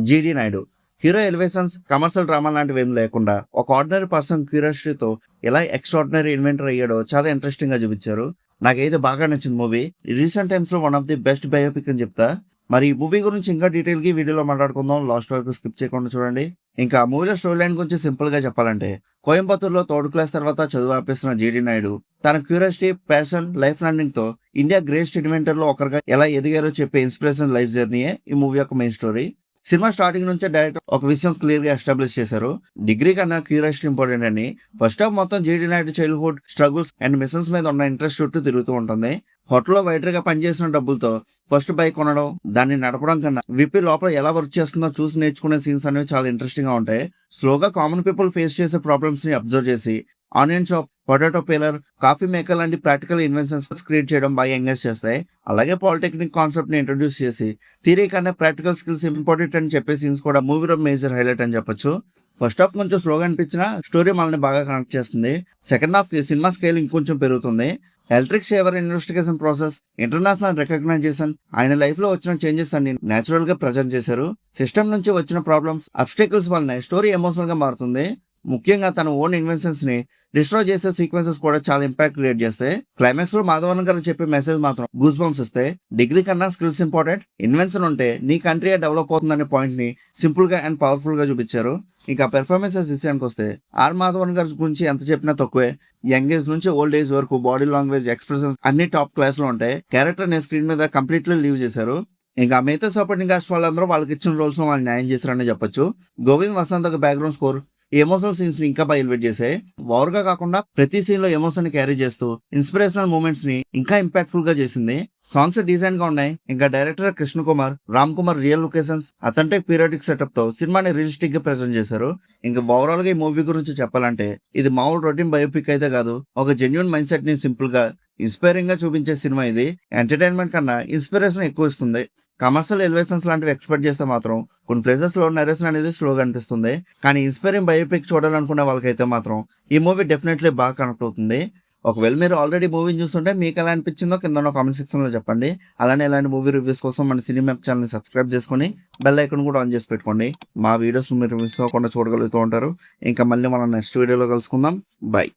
జీడీ Naidu. Hero elevations, commercial drama లాంటివి ఏం లేకుండా ఒక ఆర్డినరీ పర్సన్ క్యూరియాసిటీతో ఎలా ఎక్స్ట్రాడినరీ ఇన్వెంటర్ అయ్యాడో చాలా ఇంట్రెస్టింగ్ గా చూపించారు. నాకైతే బాగా నచ్చింది మూవీ. రీసెంట్ టైమ్స్ లో one of the best biopic అని చెప్తా. మరి ఈ మూవీ గురించి ఇంకా డీటెయిల్ గా వీడియోలో మాట్లాడుకుందాం. లాస్ట్ వరకు స్కిప్ చేయకుండా చూడండి. ఇంకా మూవీలో స్టోరీ లైన్ గురించి సింపుల్ గా చెప్పాలంటే, కోయంబత్తూరులో థర్డ్ క్లాస్ తర్వాత చదువు ఆపేస్తున్న జీడీ నాయుడు తన క్యూరియాసిటీ, ప్యాషన్, లైఫ్ లర్నింగ్ తో ఇండియా గ్రేటెస్ట్ ఇన్వెంటర్ లో ఒకరిగా ఎలా ఎదిగారో చెప్పే ఇన్స్పిరేషన్ లైఫ్ జర్నీయే ఈ మూవీ యొక్క మెయిన్ స్టోరీ. సినిమా స్టార్టింగ్ నుంచే డైరెక్టర్ ఒక విషయం క్లియర్ గా ఎస్టాబ్లిష్ చేశారు. డిగ్రీ కన్నా క్యూరియాసిటీ ఇంపార్టెంట్ అని. ఫస్ట్ హాఫ్ మొత్తం జీడీ Naidu childhood struggles and machines మీద ఉన్న ఇంట్రెస్ట్ చుట్టూ తిరుగుతూ ఉంటుంది. హోటల్లో వెయిటర్ గా పనిచేసిన డబ్బులతో ఫస్ట్ బైక్ కొనడం, దాన్ని నడపడం కన్నా విపి లోపల ఎలా వర్క్ చేస్తుందో చూసి నేర్చుకునే సీన్స్ అనేవి చాలా ఇంట్రెస్టింగ్ గా ఉంటాయి. స్లోగా కామన్ పీపుల్ ఫేస్ చేసే ప్రాబ్లమ్స్ ని అబ్జర్వ్ చేసి onion shop, potato peeler, coffee maker లాంటి ప్రాక్టికల్ ఇన్వెన్షన్స్ క్రియేట్ చేయడం బాగా ఎంగేజ్ చేస్తాయి. అలాగే పాలిటెక్నిక్ కాన్సెప్ట్ ని ఇంట్రొడ్యూస్ చేసి థియరీ కన్నా ప్రాక్టికల్ స్కిల్స్ ఇంపార్టెంట్ అని చెప్పే సీన్స్ కూడా మూవీలో మేజర్ హైలైట్ అని చెప్పొచ్చు. ఫస్ట్ హాఫ్ కొంచెం స్లోగా అనిపించినా స్టోరీ మనల్ని బాగా కనెక్ట్ చేస్తుంది. సెకండ్ హాఫ్ కి సినిమా స్కేల్ ఇంకొంచెం పెరుగుతుంది. Electric Shehvar investigation process, international recognition, ఆయన లైఫ్ లో వచ్చిన చేంజెస్ అన్ని నేచురల్ గా ప్రజెంట్ చేశారు. సిస్టమ్ నుంచి వచ్చిన ప్రాబ్లమ్స్, అబ్స్టేకల్స్ వల్లనే స్టోరీ ఎమోషనల్ గా మారుతుంది. ముఖ్యంగా తన ఓన్ ఇన్వెన్షన్స్ ని డిస్ట్రాయ్ చేసే సీక్వెన్సెస్ కూడా చాలా ఇంపాక్ట్ క్రియేట్ చేస్తాయి. క్లైమాక్స్ లో మాధవన్ గారు చెప్పే మెసేజ్ మాత్రం గూస్ బంప్స్ ఇస్తాయి. డిగ్రీ కన్నా స్కిల్స్ ఇంపార్టెంట్, ఇన్వెన్షన్ ఉంటే నీ కంట్రీ డెవలప్ అవుతుందనే పాయింట్ ని సింపుల్ గా అండ్ పవర్ఫుల్ గా చూపించారు. ఇంకా పెర్ఫార్మెన్సెస్ విషయానికి వస్తే మాధవన్ గారి గురించి ఎంత చెప్పినా తక్కువే. యంగ్ ఏజ్ నుంచి ఓల్డ్ ఏజ్ వరకు బాడీ లాంగ్వేజ్, ఎక్స్ప్రెషన్స్ అన్ని టాప్ క్లాస్ లో ఉంటాయి. క్యారెక్టర్ ని స్క్రీన్ మీద కంప్లీట్లీ లీవ్ చేశారు. ఇంకా మిగతా సపోర్టింగ్ కాస్ట్ వాళ్ళందరూ వాళ్ళకి ఇచ్చిన రోల్స్ వాళ్ళు న్యాయం చేశారని చెప్పొచ్చు. Govind Vasanth background score emotional scenes ని ఇంకా బాగా ఎలివేట్ చేసాయి. ఓవర్ గా కాకుండా ప్రతి సీన్ లో ఎమోషన్ ని క్యారీ చేస్తూ ఇన్స్పిరేషనల్ మూమెంట్స్ ని ఇంకా ఇంపాక్ట్ఫుల్ గా చేసింది. సాంగ్స్ డిజైన్ గా ఉన్నాయి. ఇంకా director Krishna Kumar, Ram Kumar real locations, authentic periodic setup తో సినిమాని రియలిస్టిక్ గా ప్రెజెంట్ చేశారు. ఇంకా ఓవరాల్ గా ఈ మూవీ గురించి చెప్పాలంటే ఇది మామూలు రొటీన్ బయోపిక్ అయితే కాదు. ఒక జెన్యున్ మైండ్ సెట్ ని సింపుల్ గా, ఇన్స్పైరింగ్ గా చూపించే సినిమా ఇది. ఎంటర్టైన్మెంట్ కన్నా ఇన్స్పిరేషన్ ఎక్కువ ఇస్తుంది. కమర్షియల్ ఎలివేషన్స్ లాంటివి ఎక్స్పెక్ట్ చేస్తే మాత్రం కొన్ని ప్లేసెస్ లో నరేషన్ అనేది స్లోగా అనిపిస్తుంది. కానీ ఇన్స్పైరింగ్ బయోపిక్ చూడాలనుకునే వాళ్ళకైతే మాత్రం ఈ మూవీ డెఫినెట్లీ బాగా కనెక్ట్ అవుతుంది. ఒకవేళ మీరు ఆల్రెడీ మూవీని చూస్తుంటే మీకు ఎలా అనిపించిందో కింద కామెంట్ సెక్షన్ లో చెప్పండి. అలానే ఇలాంటి మూవీ రివ్యూస్ కోసం మన సినిమా ఛానల్ సబ్స్క్రైబ్ చేసుకుని బెల్ ఐకాన్ కూడా ఆన్ చేసి పెట్టుకోండి. మా వీడియోస్ మీరు మిస్ అవ్వకుండా చూడగలుగుతూ ఉంటారు. ఇంకా మళ్ళీ మనం నెక్స్ట్ వీడియోలో కలుసుకుందాం. బై.